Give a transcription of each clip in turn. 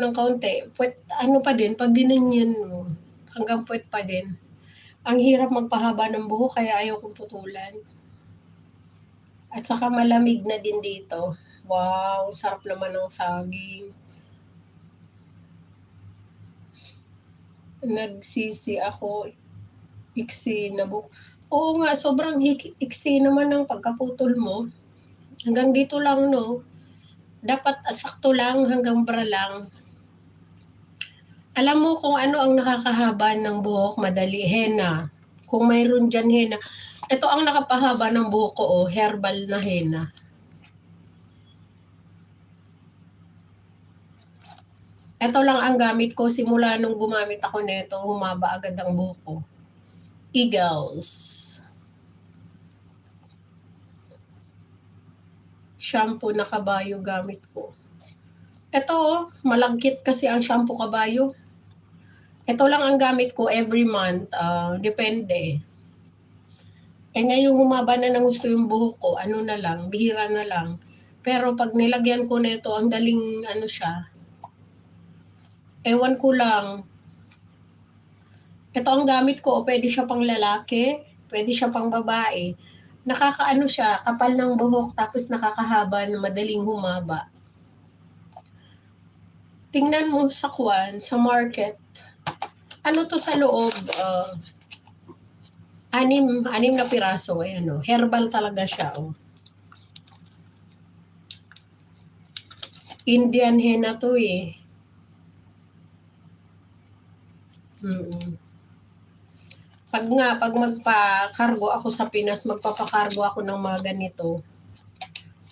ng kaunti, puwet ano pa din 'pag ginanyan mo, hanggang puwet pa din. Ang hirap magpahaba ng buhok kaya ayaw kong putulan. At saka malamig na din dito. Wow, sarap naman ng saging. Nagsisi ako, iksi na oo nga, sobrang iksi naman ng pagkaputol mo. Hanggang dito lang 'no? Dapat sakto lang, hanggang bra lang. Alam mo kung ano ang nakakahaba ng buhok madali? Henna. Kung mayroon diyan henna. Ito ang nakapahaba ng buhok ko, oh, herbal na henna. Ito lang ang gamit ko simula nung gumamit ako nito, humaba agad ang buhok ko. Eagles. Shampoo na kabayo gamit ko. Ito, oh, malagkit kasi ang shampoo kabayo. Ito lang ang gamit ko every month, depende. Eh ngayong humaba na ng gusto yung buhok ko, ano na lang, bihira na lang. Pero 'pag nilagyan ko nito, ang daling ano siya, ewan ko lang. Ito ang gamit ko, puwede siya pang lalaki, puwede siya pang babae. Nakakaano siya, kapal ng buhok tapos nakakahaba na madaling humaba. Tingnan mo sa sa market. Ano 'to sa loob, 6 na piraso, ayan, oh, herbal talaga siya, oh. Indian henna 'to, eh. Mm. 'Pag magpakargo ako sa Pinas, magpapakargo ako ng mga ganito,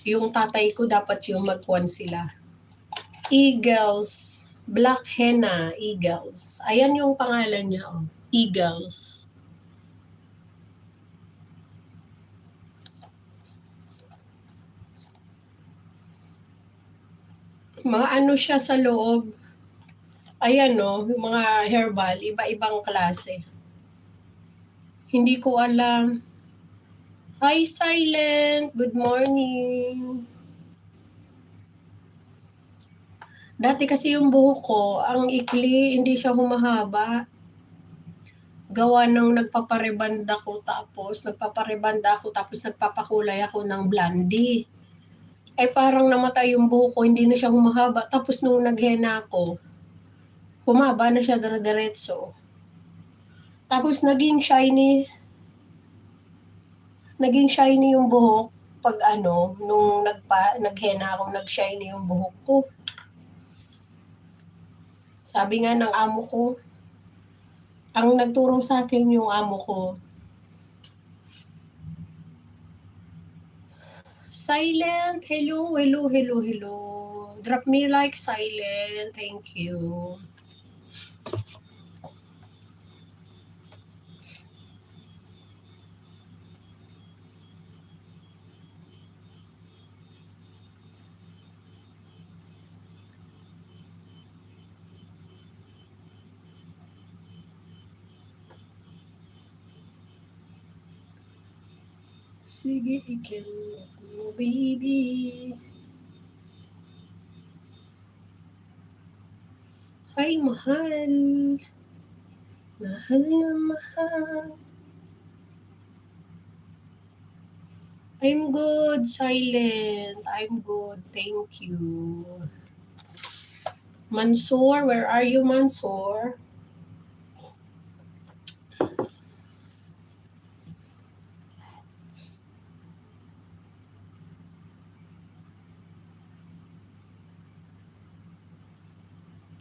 yung tatay ko dapat yung magkuhan sila. Eagles, Black Henna Eagles. Ayan yung pangalan niya, oh, Eagles. Mga ano siya sa loob, ayan 'no, yung mga herbal, iba-ibang klase. Hindi ko alam. Hi Silent, good morning. Dati kasi yung buhok ko, ang ikli, hindi siya humahaba. Gawa ng nagpapareband ako tapos nagpapakulay ako ng blondie. Eh, parang namatay yung buhok ko, hindi na siya humahaba. Tapos nung nag-henna ako, humaba na siya dire-diretso. Tapos naging shiny yung buhok 'pag ano, nung nag-henna ako, nag-shiny yung buhok ko. Sabi nga ng amo ko, ang nagturo sa'kin yung amo ko, Silent, hello, hello, hello, hello. Drop me like Silent, thank you. Sige, ikiulit mo, baby. Hi, mahal. Mahal na mahal. I'm good, Silent. I'm good, thank you. Mansoor, where are you, Mansoor?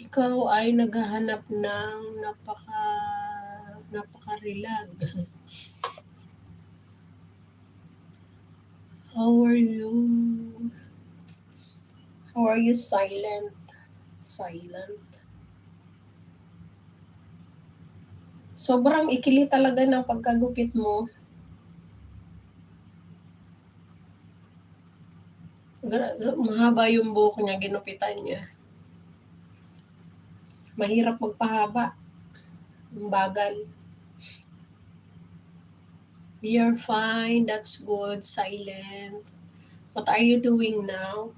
Ikaw ay naghahanap ng napaka-relag. How are you? How are you, Silent? Silent. Sobrang ikli talaga ng pagkagupit mo. Mahaba yung buhok niya, ginupitan niya. Mahirap magpahaba. Bagal. You're fine, that's good, Silent. What are you doing now?